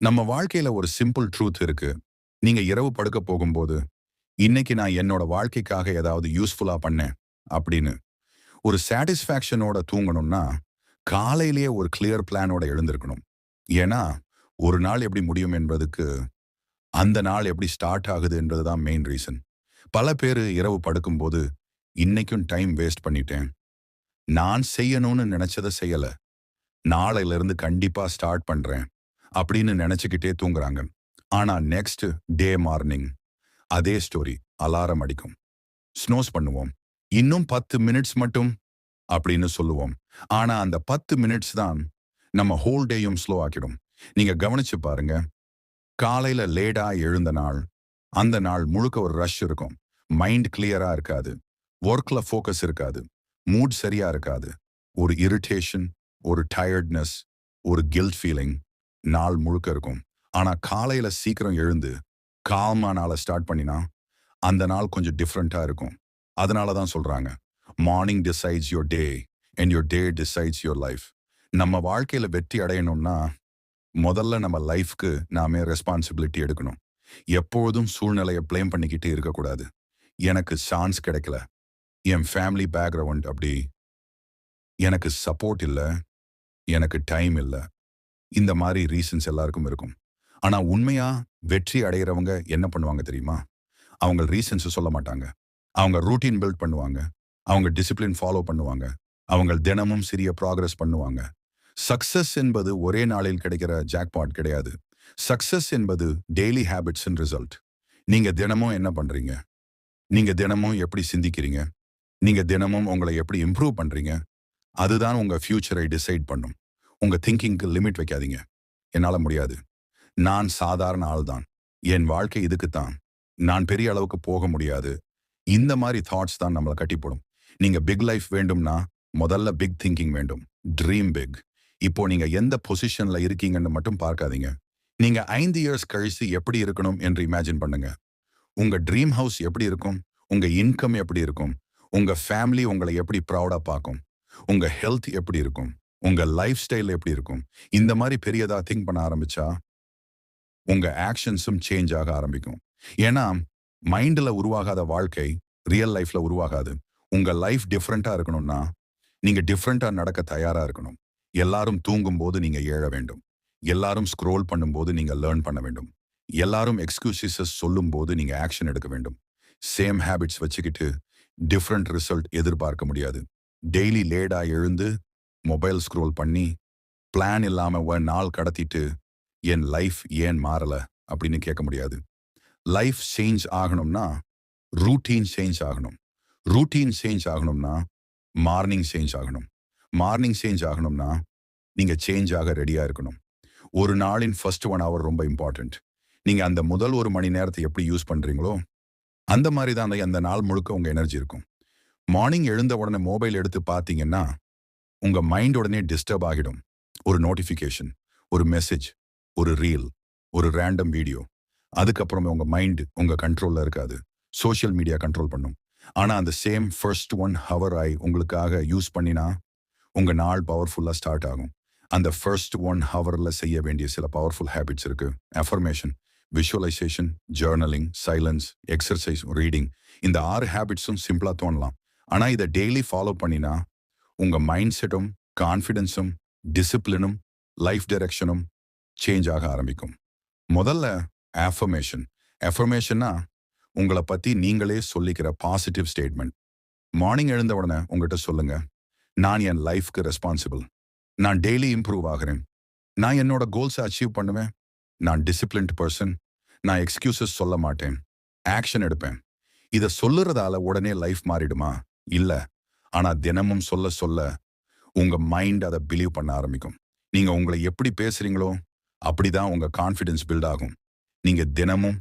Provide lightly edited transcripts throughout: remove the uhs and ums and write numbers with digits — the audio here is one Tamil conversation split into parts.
நம்ம வாழ்க்கையில ஒரு சிம்பிள் ட்ரூத் இருக்கு. நீங்க இரவு படுக்க போகும்போது, "இன்னைக்கு நான் என்னோட வாழ்க்கைக்காக ஏதாவது யூஸ்ஃபுல்லா பண்ணேன்." அப்படின்னு. ஒரு சாட்டிஸ்ஃபேக்ஷனோட தூங்கணும்னா, காலையிலேயே ஒரு கிளியர் பிளானோட எழுந்திருக்கணும். ஏன்னா, ஒரு நாள் எப்படி முடியும் என்பதுக்கு, அந்த நாள் எப்படி ஸ்டார்ட் ஆகுதுன்றது தான் மெயின் ரீசன். பல பேரு இரவு படுக்கும்போது, "இன்னைக்கும் டைம் வேஸ்ட் பண்ணிட்டேன். நான் செய்யணும்னு நெனச்சத செய்யல. நாளையிலிருந்து கண்டிப்பா ஸ்டார்ட் பண்றேன்." அப்படின்னு நெனச்சுக்கிட்டே தூங்குறாங்க. ஆனா நெக்ஸ்ட் டே மார்னிங் அதே ஸ்டோரி. அலாரம் அடிக்கும். ஸ்னூஸ் பண்ணுவோம். இன்னும் 10 மினிட்ஸ் மட்டும் அப்படின்னு சொல்லுவோம். ஆனா அந்த 10 மினிட்ஸ் தான் நம்ம ஹோல் டேயும் ஸ்லோ ஆக்கிடும். நீங்க கவனிச்சு பாருங்க. காலையில லேட்டா எழுந்த நாள், அந்த நாள் முழுக்க ஒரு ரஷ் இருக்கும். மைண்ட் கிளியரா இருக்காது. ஒர்க்ல ஃபோக்கஸ் இருக்காது. மூட் சரியா இருக்காது. ஒரு இரிட்டேஷன், ஒரு டயர்ட்னஸ், ஒரு கில்ட் ஃபீலிங் நாள் முழுக்க இருக்கும். ஆனா காலையில சீக்கிரம் எழுந்து காமா நாள ஸ்டார்ட் பண்ணினா, அந்த நாள் கொஞ்சம் டிஃபரெண்ட்டா இருக்கும். அதனால தான் சொல்றாங்க, morning decides your day and your day decides your life. நம்ம வாழ்க்கையில வெற்றி அடையணும்னா, முதல்ல நம்ம லைஃப்க்கு நாமே ரெஸ்பான்சிபிலிட்டி எடுக்கணும். எப்பொழுதும் சூழ்நிலைய ப்ளேம் பண்ணிக்கிட்டே இருக்கக்கூடாது. எனக்கு சான்ஸ் கிடைக்கல. என் ஃபேமிலி பேக்கிரவுண்ட் அப்படி. எனக்கு சப்போர்ட் இல்ல. எனக்கு டைம் இல்ல. இந்த மாரி ரீசன்ஸ் எல்லாருக்கும் இருக்கும். ஆனா உண்மையா வெற்றி அடையறவங்க என்ன பண்ணுவாங்க தெரியுமா? அவங்க ரீசன்ஸ் சொல்ல மாட்டாங்க. அவங்க ரூட்டீன் பில்ட் பண்ணுவாங்க. அவங்க டிசிப்ளின் ஃபாலோ பண்ணுவாங்க. அவங்க தினமும் சிறிய ப்ராக்ரஸ் பண்ணுவாங்க. சக்சஸ் என்பது ஒரே நாளில் கிடைக்கிற ஜாக்பாட் கிடையாது. சக்சஸ் என்பது டெய்லி ஹேபிட்ஸ் அண்ட் ரிசல்ட். நீங்க தினமும் என்ன பண்றீங்க? நீங்க தினமும் எப்படி சிந்திக்கிறீங்க? நீங்க தினமும் உங்கள எப்படி இம்ப்ரூவ் பண்றீங்க? அதுதான் உங்க ஃபியூச்சரை டிசைட் பண்ணும். உங்க திங்கிங்க்கு லிமிட் வைக்காதீங்க. என்னால முடியாது. நான் சாதாரண ஆள்தான். என் வாழ்க்கை இதுக்கு தான். நான் பெரிய அளவுக்கு போக முடியாது. இந்த மாரி தாட்ஸ் தான் நம்மள கட்டி போடும். நீங்க பிக் லைஃப் வேண்டும்னா, முதல்ல பிக் திங்கிங் வேண்டும். Dream big. இப்போ நீங்க எந்த பொசிஷன்ல இருக்கீங்கன்னு மட்டும் பார்க்காதீங்க. நீங்க 5 இயர்ஸ் கழிச்சு எப்படி இருக்கணும் என்று இமேஜின் பண்ணுங்க. உங்க ட்ரீம் ஹவுஸ் எப்படி இருக்கும்? உங்க இன்கம் எப்படி இருக்கும்? உங்க ஃபேமிலி உங்கள எப்படி ப்ரவுடா பார்க்கும்? உங்க ஹெல்த் எப்படி இருக்கும்? உங்க லைஃப் ஸ்டைல் எப்படி இருக்கும்? இந்த மாரி பெரியதா திங்க் பண்ண ஆரம்பிச்சா, உங்க ஆக்ஷன்ஸும் சேஞ்ச் ஆக ஆரம்பிக்கும். ஏன்னா, மைண்ட்ல உருவாகாத வாழ்க்கை ரியல் லைஃப்ல உருவாகாது. உங்க லைஃப் டிஃபரெண்ட்டா இருக்கணும்னா, நீங்க டிஃபரெண்ட்டா நடக்க தயாரா இருக்கணும். எல்லாரும் தூங்கும்போது நீங்க எழ வேண்டும். எல்லாரும் ஸ்க்ரோல் பண்ணும்போது நீங்க லேர்ன் பண்ண வேண்டும். எல்லாரும் எக்ஸ்கியூசஸ் சொல்லும்போது நீங்க ஆக்ஷன் எடுக்க வேண்டும். சேம் ஹேபிட்ஸ் வச்சுக்கிட்டு டிஃபரெண்ட் ரிசல்ட் எதிர்பார்க்க முடியாது. டெய்லி லேட்டா எழுந்து மொபைல் ஸ்க்ரோல் பண்ணி பிளான் இல்லாம ஒரு நாள் கடத்திட்டு என் லைஃப் ஏன் மாறல அப்படின்னு கேட்க முடியாது. லைஃப் சேஞ்ச் ஆகணும்னா ரூட்டீன் சேஞ்ச் ஆகணும். ரூட்டீன் சேஞ்ச் ஆகணும்னா மார்னிங் சேஞ்ச் ஆகணும். மார்னிங் சேஞ்ச் ஆகணும்னா நீங்க சேஞ்ச் ஆக ரெடியா இருக்கணும். ஒரு நாளின் ஃபர்ஸ்ட் 1 ஹவர் ரொம்ப இம்பார்ட்டன்ட். நீங்க அந்த முதல் 1 மணி நேரத்தை எப்படி யூஸ் பண்றீங்களோ, அந்த மாரி தான் அந்த நாள் முழுக்க உங்க எனர்ஜி இருக்கும். மார்னிங் எழுந்த உடனே மொபைல் எடுத்து பார்த்தீங்கன்னா, உங்க மைண்ட் உடனே டிஸ்டர்ப் ஆகிடும். ஒரு நோட்டிஃபிகேஷன், ஒரு மெசேஜ், ஒரு ரீல், ஒரு ரேண்டம் வீடியோ. அதுக்கப்புறமே உங்க மைண்ட் உங்க கண்ட்ரோல்ல இருக்காது. சோஷியல் மீடியா கண்ட்ரோல் பண்ணும். ஆனா அந்த சேம் ஃபர்ஸ்ட் 1 ஹவர் உங்களுக்காக யூஸ் பண்ணினா, உங்க நாள் பவர்ஃபுல்லா ஸ்டார்ட் ஆகும். அந்த ஃபர்ஸ்ட் 1 ஹவர்ல செய்ய வேண்டிய சில பவர்ஃபுல் ஹேபிட்ஸ் இருக்கு. Affirmation, visualization, journaling, silence, exercise, reading. இந்த 6 ஹேபிட்ஸும் சிம்பிளா தோணலாம். ஆனா இத டெய்லி ஃபாலோ பண்ணினா, உங்க மைண்ட் செட்டும், கான்ஃபிடன்ஸும், டிசிப்ளினும், லைஃப் டைரக்ஷனும் சேஞ்ச் ஆக ஆரம்பிக்கும். முதல்ல அஃபர்மேஷன். அஃபர்மேஷன்னா உங்கள பத்தி நீங்களே சொல்லிக்கிற பாசிட்டிவ் ஸ்டேட்மெண்ட். மார்னிங் எழுந்த உடனே உங்ககிட்ட சொல்லுங்க, "நான் என் லைஃப்க்கு ரெஸ்பான்சிபிள். நான் டெய்லி இம்ப்ரூவ் ஆகுறேன். நான் என்னோட கோல்ஸ அச்சீவ் பண்ணுவேன். நான் டிசிப்ளின்ட் பெர்சன். நான் எக்ஸ்கியூசஸ் சொல்ல மாட்டேன். ஆக்ஷன் எடுப்பேன்." இத சொல்லுறதால உடனே லைஃப் மாறிடுமா? இல்ல. ஆனா தினமும் சொல்ல சொல்ல உங்க மைண்ட் அத பிலீவ் பண்ண ஆரம்பிக்கும். நீங்க உங்கள எப்படி பேசுறீங்களோ, அப்படிதான் உங்க கான்ஃபிடன்ஸ் பில்ட் ஆகும். நீங்க தினமும்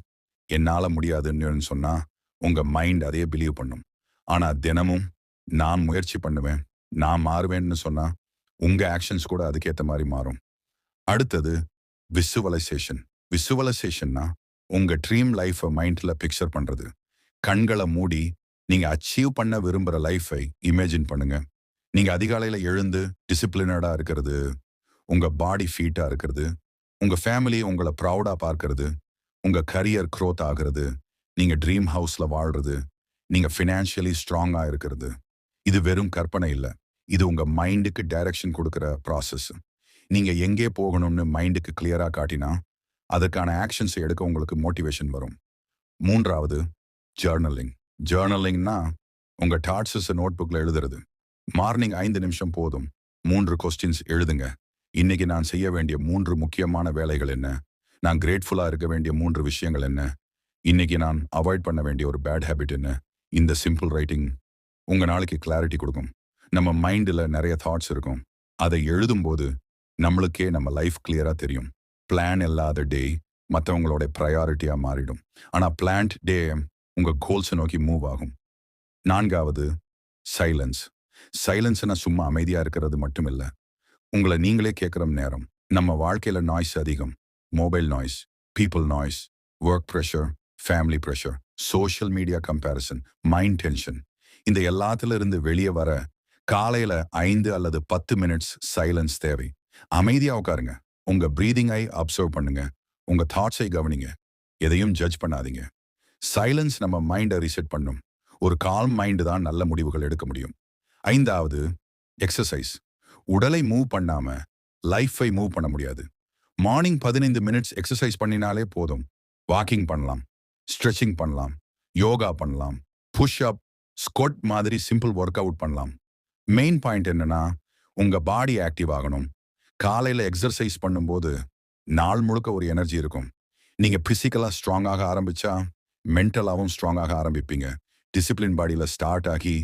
என்னால முடியாதுன்னு சொன்னா, உங்க மைண்ட் அதையே பிலீவ் பண்ணும். ஆனா தினமும் நான் முயற்சி பண்ணுவேன், நான் மாறுவேன்னு சொன்னா, உங்க ஆக்ஷன்ஸ் கூட அதுக்கேத்த மாரி மாறும். அடுத்தது விசுவலைசேஷன். விசுவலைசேஷன்னா உங்க ட்ரீம் லைஃப மைண்ட்ல பிக்சர் பண்றது. கண்கள மூடி நீங்க அச்சீவ் பண்ண விரும்புற லைஃபை இமேஜின் பண்ணுங்க. நீங்க அதிகாலையில எழுந்து டிசிப்ளினடா இருக்கிறது, உங்க பாடி ஃபிட்டா இருக்கிறது, உங்க ஃபேமிலி உங்கள ப்ரௌடா பார்க்கிறது, உங்க கரியர் க்ரோத் ஆகுறது, நீங்க ட்ரீம் ஹவுஸ்ல வாழ்றது, நீங்க ஃபினான்ஷியலி ஸ்ட்ராங்கா இருக்கிறது. இது வெறும் கற்பனை இல்ல. இது உங்க மைண்டுக்கு டைரக்ஷன் குடுக்கிற ப்ராசஸ். நீங்க எங்கே போகணும்னு மைண்டுக்கு கிளியரா காட்டினா, அதற்கான ஆக்ஷன்ஸ் எடுக்க உங்களுக்கு மோட்டிவேஷன் வரும். 3வது ஜர்னலிங். ஜர்னலிங்னா உங்க தாட்ஸஸ நோட்புக்ல எழுதுறது. மார்னிங் 5 நிமிஷம் போதும். 3 கொஸ்டின்ஸ் எழுதுங்க. இன்னைக்கு நான் செய்ய வேண்டிய 3 முக்கியமான வேலைகள் என்ன? நான் கிரேட்ஃபுல்லா இருக்க வேண்டிய 3 விஷயங்கள் என்ன? இன்னைக்கு நான் அவாய்ட் பண்ண வேண்டிய ஒரு பேட் ஹேபிட் என்ன? இந்த சிம்பிள் ரைட்டிங் உங்க நாளைக்கு கிளாரிட்டி கொடுக்கும். நம்ம மைண்டில் நிறைய தாட்ஸ் இருக்கும். அதை எழுதும்போது நம்மளுக்கே நம்ம லைஃப் கிளியரா தெரியும். பிளான் இல்லாத டே மற்றவங்களோட ப்ரையாரிட்டியா மாறிடும். ஆனா பிளான்ட் டே உங்க கோல்ஸை நோக்கி மூவ் ஆகும். 4வது சைலன்ஸ். சைலன்ஸ்னா சும்மா அமைதியா இருக்கிறது மட்டும் இல்ல. உங்களை நீங்களே கேட்கிற நேரம். நம்ம வாழ்க்கையில நாய்ஸ் அதிகம். Mobile noise, people noise, work pressure, family pressure, social media comparison, mind tension. இந்த எல்லாத்துல இருந்து வெளியே வர காலையில 5 அல்லது 10 மினிட்ஸ் சைலன்ஸ் தேவை. அமைதியா உட்காருங்க. உங்க பிரீதிங்கை அப்சர்வ் பண்ணுங்க. உங்க தாட்ஸை கவனிங்க. எதையும் ஜட்ஜ் பண்ணாதீங்க. சைலன்ஸ் நம்ம மைண்டை ரீசெட் பண்ணும். ஒரு கால்ம் மைண்டு தான் நல்ல முடிவுகள் எடுக்க முடியும். 5வது எக்ஸசைஸ். உடலை மூவ் பண்ணாம லைஃபை மூவ் பண்ண முடியாது. மார்னிங் 15 மினிட்ஸ் எக்ஸசைஸ் பண்ணினாலே போதும். வாக்கிங் பண்ணலாம், ஸ்ட்ரெச்சிங் பண்ணலாம், யோகா பண்ணலாம், புஷ் அப், ஸ்குவாட் மாதிரி சிம்பிள் ஒர்க் அவுட் பண்ணலாம். மெயின் பாயிண்ட் என்னன்னா, உங்க பாடி ஆக்டிவ் ஆகணும். காலையில எக்ஸர்சைஸ் பண்ணும்போது நாள் முழுக்க ஒரு எனர்ஜி இருக்கும். நீங்க பிசிக்கலா ஸ்ட்ராங்காக ஆரம்பிச்சா மென்டலாகவும் ஸ்ட்ராங்காக ஆரம்பிப்பீங்க. டிசிப்ளின் பாடியில ஸ்டார்ட் ஆகி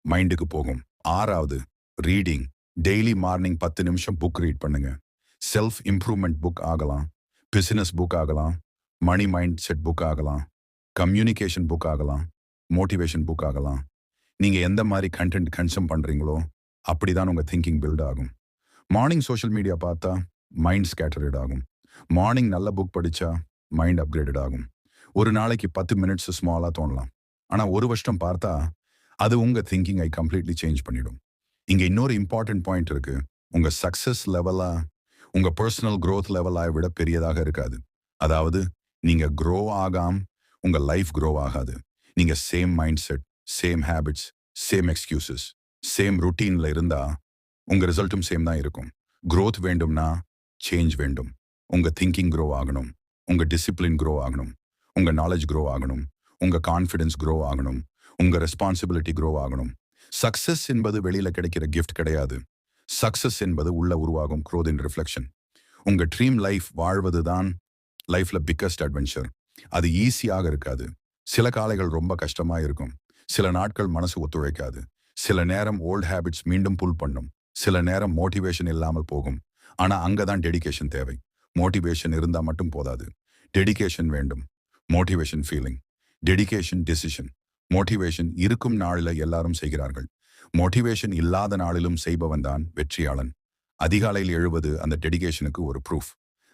மைண்டுக்கு போகும். 6வது ரீடிங். டெய்லி மார்னிங் 10 நிமிஷம் புக் ரீட் பண்ணுங்க. செல்ஃப் இம்ப்ரூவ்மெண்ட் புக் ஆகலாம், பிசினஸ் புக் ஆகலாம், மணி மைண்ட் செட் புக் ஆகலாம், கம்யூனிகேஷன் புக் ஆகலாம், மோட்டிவேஷன் புக் ஆகலாம். நீங்க எந்த மாதிரி கண்டென்ட் கன்சூம் பண்றீங்களோ அப்படிதான் உங்க திங்கிங் பில்ட் ஆகும். மார்னிங் சோஷியல் மீடியா பார்த்தா மைண்ட் ஸ்கேட்டர்ட் ஆகும். மார்னிங் நல்ல புக் படிச்சா மைண்ட் அப்கிரேடட் ஆகும். ஒரு நாளைக்கு 10 மினிட்ஸ் ஸ்மாலா தோணலாம். ஆனா ஒரு வருஷம் பார்த்தா அது உங்க திங்கிங்கை கம்ப்ளீட்லி சேஞ்ச் பண்ணிடும். இங்க இன்னொரு இம்பார்ட்டன்ட் பாயிண்ட் இருக்கு. உங்க சக்சஸ் லெவலா உங்க பர்சனல் growth லெவலா விட பெரியதாக இருக்காது. அதாவது நீங்க grow ஆகாம உங்க லைஃப் grow ஆகாது. நீங்க same mindset, same habits, same excuses, same ருட்டீன்ல இருந்தா உங்க ரிசல்ட்டும் சேம் தான் இருக்கும். growth வேண்டும்னா சேஞ்ச் வேண்டும். உங்க திங்கிங் grow ஆகணும், உங்க டிசிப்ளின் grow ஆகணும், உங்க நாலேஜ் grow ஆகணும், உங்க கான்ஃபிடன்ஸ் grow ஆகணும், உங்க ரெஸ்பான்சிபிலிட்டி grow ஆகணும். சக்சஸ் என்பது வெளியில கிடைக்கிற கிஃப்ட் கிடையாது. சக்சஸ் என்பது உள்ள உருவாகும் growth in reflection. உங்க ட்ரீம் லைஃப் வாழ்வது தான் லைஃப்ல பிக்கஸ்ட் அட்வென்ச்சர். அது ஈஸியாக இருக்காது. சில காலைகள் ரொம்ப கஷ்டமா இருக்கும். சில நாட்கள் மனசு ஒத்துழைக்காது. சில நேரம் ஓல்ட் ஹேபிட்ஸ் மீண்டும் புல் பண்ணும். சில நேரம் மோட்டிவேஷன் இல்லாமல் போகும். ஆனா அங்கதான் டெடிகேஷன் தேவை. மோட்டிவேஷன் இருந்தா மட்டும் போதாது. டெடிகேஷன் வேண்டும். Motivation feeling, dedication decision. Motivation இருக்கும் நாளில எல்லாரும் செய்கிறார்கள். மோட்டிவேஷன் இல்லாத நாளிலும் செய்பவன் தான் வெற்றியாளன். அதிகாலையில் எழுவது அந்த டெடிகேஷனுக்கு ஒரு ப்ரூஃப்.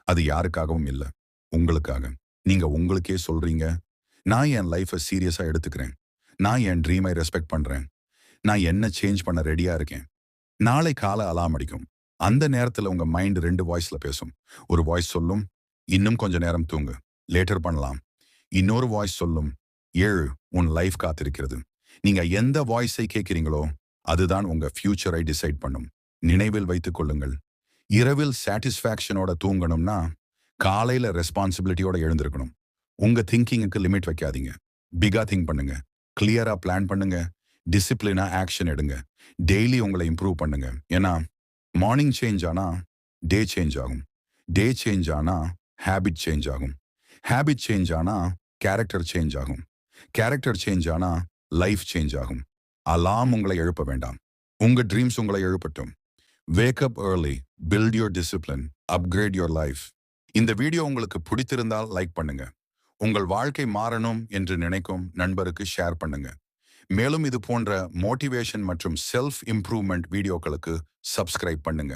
அது யாருக்காகவும் இல்லை, உங்களுக்காக. நீங்க உங்களுக்கே சொல்றீங்க, நான் என் லைஃபை சீரியஸா எடுத்துக்கிறேன். நான் என் ட்ரீமை ரெஸ்பெக்ட் பண்றேன். நான் என்ன சேஞ்ச் பண்ண ரெடியா இருக்கேன். நாளை காலை அலாம் அடிக்கும். அந்த நேரத்துல உங்க மைண்ட் 2 வாய்ஸ்ல பேசும். ஒரு வாய்ஸ் சொல்லும், இன்னும் கொஞ்ச நேரம் தூங்கு, லேட்டர் பண்ணலாம். இன்னொரு வாய்ஸ் சொல்லும், ஏழு, உன் லைஃப் காத்திருக்கிறது. நீங்க எந்த வாய்ஸை கேட்கிறீங்களோ அதுதான் உங்க ஃபியூச்சரை டிசைட் பண்ணும். நினைவில் வைத்துக் கொள்ளுங்கள், இரவில் சாட்டிஸ்ஃபேக்ஷனோட தூங்கணும்னா காலையில ரெஸ்பான்சிபிலிட்டியோட எழுந்திருக்கணும். உங்க திங்கிங்குக்கு லிமிட் வைக்காதீங்க. பிகா திங்க் பண்ணுங்க, கிளியரா பிளான் பண்ணுங்க, டிசிப்ளினா ஆக்ஷன் எடுங்க. டெய்லி உங்களை இம்ப்ரூவ் பண்ணுங்க. ஏன்னா மார்னிங் சேஞ்ச் ஆனா டே சேஞ்ச் ஆகும். டே சேஞ்ச் ஆனா ஹேபிட் சேஞ்ச் ஆகும். ஹேபிட் சேஞ்ச் ஆனா கேரக்டர் சேஞ்ச் ஆகும். கேரக்டர் சேஞ்ச் ஆனா லைஃப் சேஞ்ச் ஆகும். அலாம் உங்களை எழுப்ப வேண்டாம், உங்க ட்ரீம்ஸ் உங்களை எழுப்பட்டும். Wake up early, build your discipline, upgrade your life. இந்த வீடியோ உங்களுக்கு பிடித்திருந்தால் லைக் பண்ணுங்க. உங்கள் வாழ்க்கை மாறணும் என்று நினைக்கும் நண்பருக்கு ஷேர் பண்ணுங்க. மேலும் இது போன்ற மோட்டிவேஷன் மற்றும் செல்ஃப் இம்ப்ரூவ்மெண்ட் வீடியோக்களுக்கு சப்ஸ்கிரைப் பண்ணுங்க.